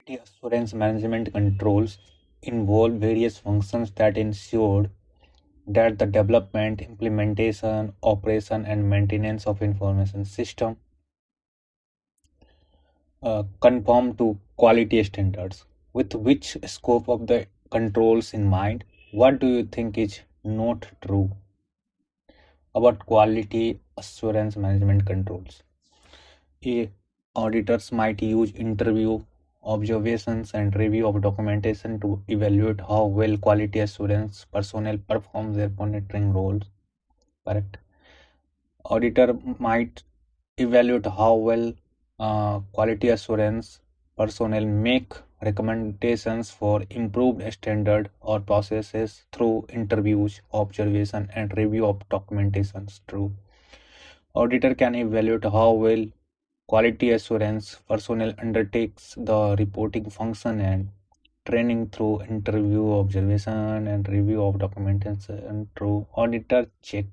Quality assurance management controls involve various functions that ensure that the development, implementation, operation, and maintenance of information system conform to quality standards. With which scope of the controls in mind, what do you think is not true about quality assurance management controls? Auditors might use interview, observations, and review of documentation to evaluate how well quality assurance personnel perform their monitoring roles. Correct. Auditor might evaluate how well quality assurance personnel make recommendations for improved standard or processes through interviews, observation, and review of documentations. True. Auditor can evaluate how well quality assurance personnel undertakes the reporting function and training through interview, observation, and review of documentation. True. Auditor check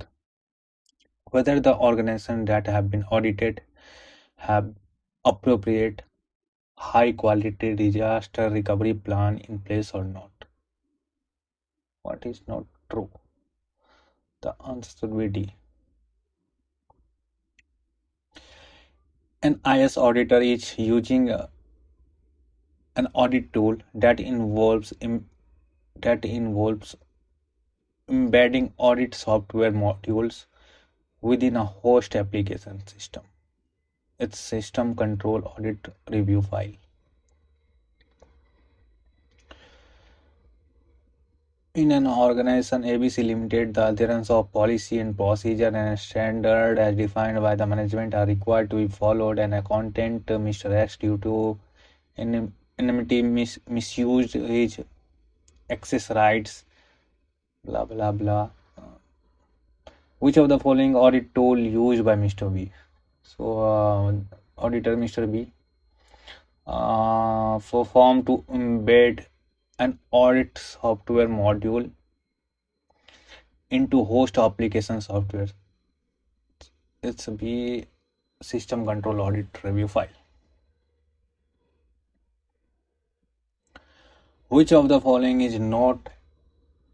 whether the organization that have been audited have appropriate high quality disaster recovery plan in place or not. What is not true? The answer should be D. An IS auditor is using an audit tool that involves embedding audit software modules within a host application system. Its system control audit review file. In an organization ABC Limited, the adherence of policy and procedure and standard as defined by the management are required to be followed, and accountant Mr. X, due to enmity, misused his access rights, blah blah blah. Which of the following audit tool used by Mr. B? So auditor Mr. B perform to embed an audit software module into host application software. It's B system control audit review file. Which of the following is not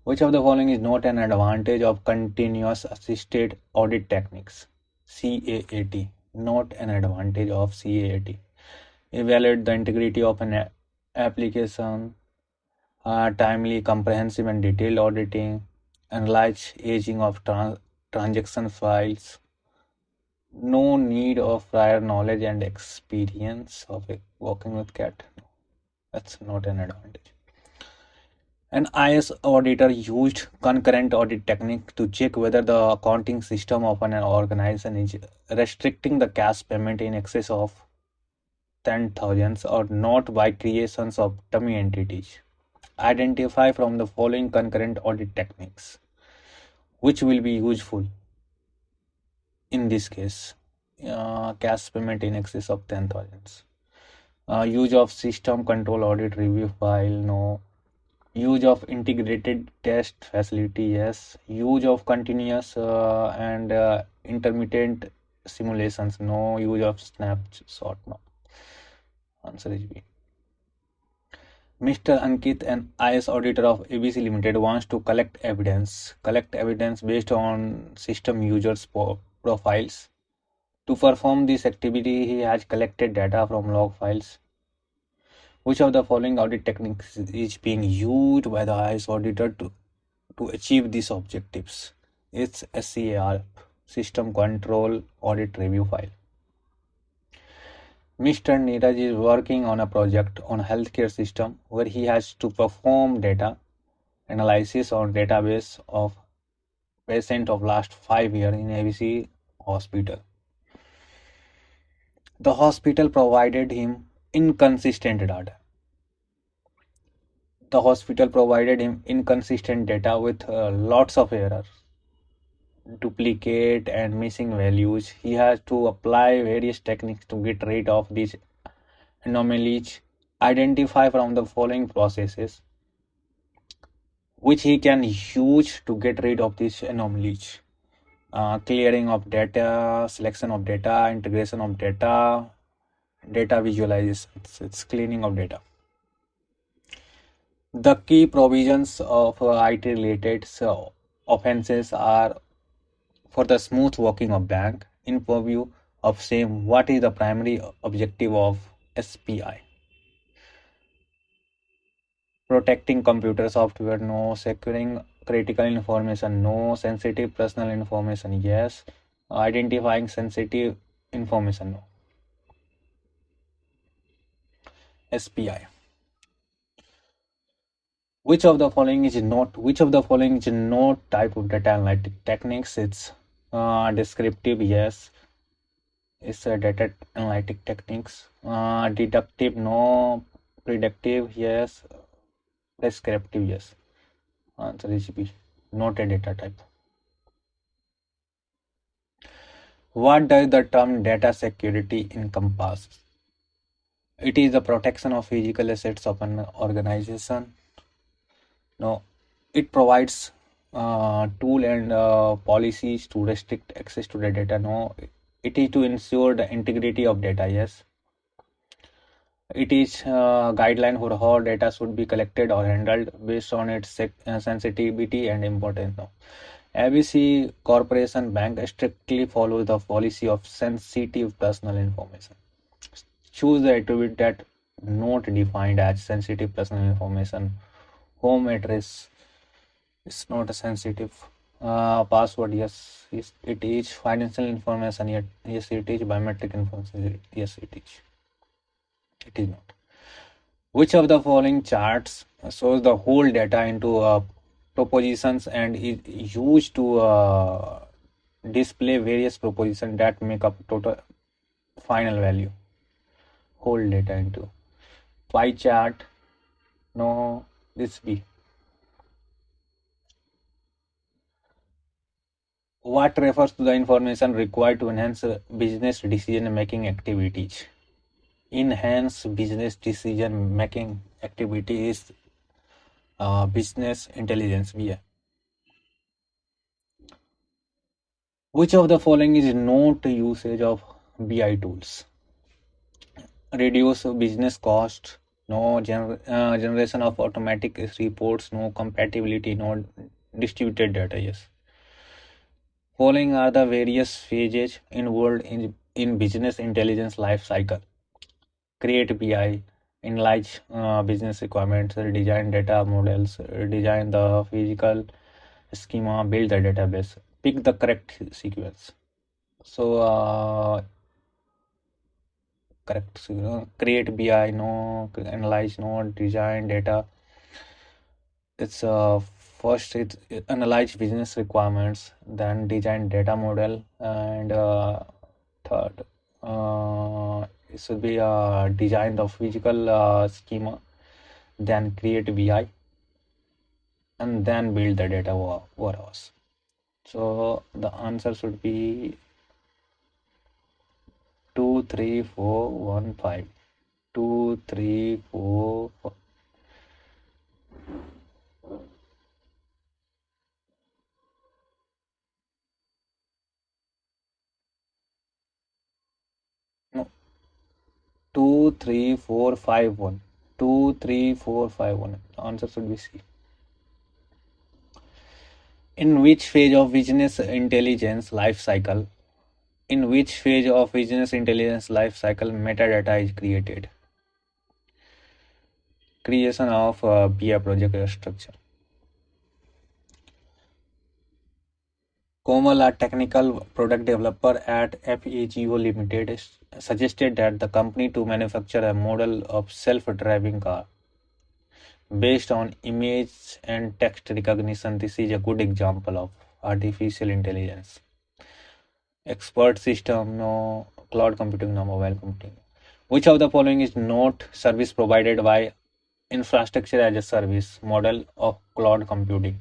an advantage of continuous assisted audit techniques? CAAT. Not an advantage of CAAT. Evaluate the integrity of an application, timely, comprehensive, and detailed auditing, analyze aging of transaction files, no need of prior knowledge and experience of working with CAT. That's not an advantage. An IS auditor used concurrent audit technique to check whether the accounting system of an organization is restricting the cash payment in excess of 10,000 or not by creations of dummy entities. Identify from the following concurrent audit techniques which will be useful in this case. Cash payment in excess of 10,000. Use of system control audit review file, no. Use of integrated test facility, yes. Use of continuous and intermittent simulations, no. Use of snapshot, no. Answer is B. Mr. Ankit, an IS auditor of ABC Limited, wants to collect evidence based on system users' profiles. To perform this activity, he has collected data from log files. Which of the following audit techniques is being used by the IS auditor to achieve these objectives? It's SCAR, System Control Audit Review File. Mr. Neeraj is working on a project on healthcare system where he has to perform data analysis on database of patient of last 5 years in ABC hospital. The hospital provided him inconsistent data. The hospital provided him inconsistent data with lots of errors, duplicate and missing values. He has to apply various techniques to get rid of these anomalies. Identify from the following processes which he can use to get rid of these anomalies. Clearing of data, selection of data, integration of data, data visualization. It's cleaning of data. The key provisions of IT related offenses are for the smooth working of bank, in purview of same, what is the primary objective of SPI? Protecting computer software, no. Securing critical information, no. Sensitive personal information, yes. Identifying sensitive information, no. SPI. Which of the following is not type of data analytic techniques? It's descriptive, yes. It's a data analytic techniques. Deductive, no. Predictive, yes. Descriptive, yes. Answer is B. Not a data type. What does the term data security encompass? It is the protection of physical assets of an organization. No, it provides tool and policies to restrict access to the data. No, it is to ensure the integrity of data. Yes, it is guideline for how data should be collected or handled based on its sensitivity and importance. No, ABC Corporation Bank strictly follows the policy of sensitive personal information. Choose the attribute that not defined as sensitive personal information. Home address is not a sensitive. Password, yes, it is. Financial information, yet yes, it is. Biometric information, yes, it is. It is not. Which of the following charts shows the whole data into propositions and is used to display various propositions that make up total final value? Whole data into pie chart, no. This B. What refers to the information required to enhance business decision making activities? Enhance business decision making activities, business intelligence. B. Which of the following is not usage of BI tools? Reduce business cost, no. Generation of automatic reports, no. Compatibility, no. Distributed data, yes. Following are the various phases involved in business intelligence life cycle. Create BI, analyze business requirements, design data models, design the physical schema, build the database, pick the correct sequence. So correct create BI, no. Analyze, no. Design data. It's first it analyze business requirements, then design data model, and third it should be design the physical schema, then create BI, and then build the data warehouse. So the answer should be 2 3 4 1 5. 2 3 4 5. No, 2 3 4 5 1. 2 3 4 5 1. The answer should be C. In which phase of business intelligence life cycle? In which phase of business intelligence life cycle metadata is created? Creation of BI project structure. Komal, a technical product developer at FAGO Limited, suggested that the company to manufacture a model of self-driving car based on image and text recognition. This is a good example of artificial intelligence. Expert system, no. Cloud computing, no. Mobile computing. Which of the following is not service provided by infrastructure as a service model of cloud computing?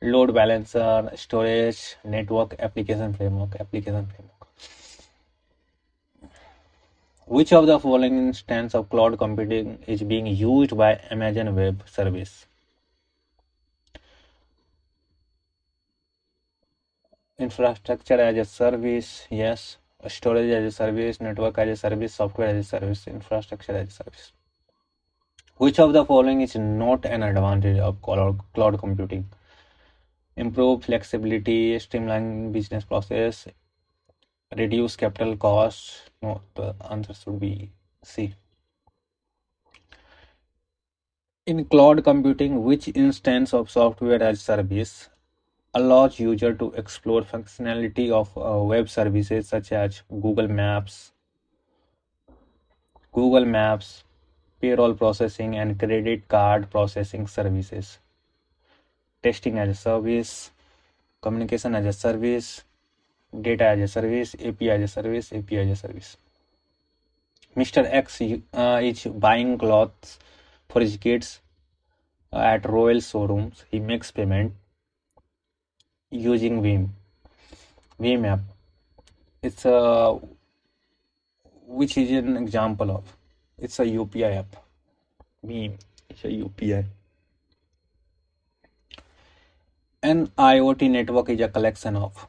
Load balancer, storage, network, application framework. Which of the following instance of cloud computing is being used by Amazon Web Service? Infrastructure as a service, yes. Storage as a service, network as a service, software as a service, infrastructure as a service. Which of the following is not an advantage of cloud computing? Improve flexibility, streamline business process, reduce capital costs. No, the answer should be C. In cloud computing, which instance of software as service allows user to explore functionality of web services such as Google Maps, payroll processing, and credit card processing services. Testing as a service, communication as a service, data as a service, API as a service, API as a service. Mr. X is buying clothes for his kids at Royal showrooms. He makes payment using Vim app. It's a which is an example of. It's a UPI app. Vim. It's a UPI. An IoT network is a collection of.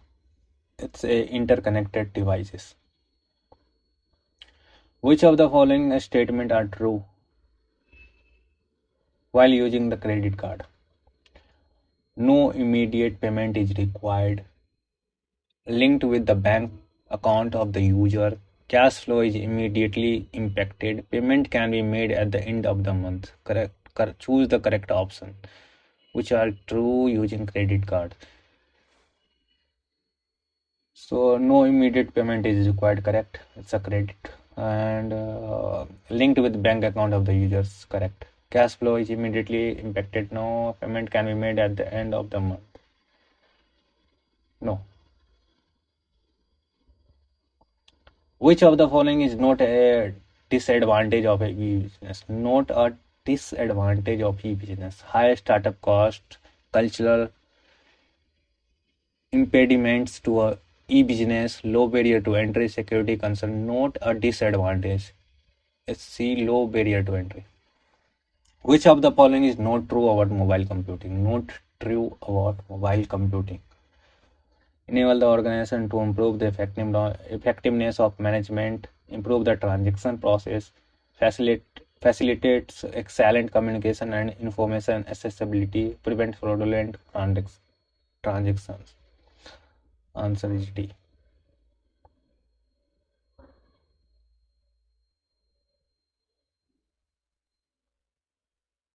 It's a interconnected devices. Which of the following statements are true while using the credit card? No immediate payment is required. Linked with the bank account of the user. Cash flow is immediately impacted. Payment can be made at the end of the month. Choose the correct option. Which are true using credit card. So no immediate payment is required, correct? It's a credit. And linked with bank account of the users, correct. Cash flow is immediately impacted. No payment can be made at the end of the month. No. Which of the following is not a disadvantage of e-business? Not a disadvantage of e-business. High startup cost, cultural impediments to a e-business, low barrier to entry, security concern, not a disadvantage. It's C, low barrier to entry. Which of the following is not true about mobile computing? Not true about mobile computing. Enable the organization to improve the effectiveness of management, improve the transaction process, facilitates excellent communication and information accessibility, prevent fraudulent transactions. Answer is D.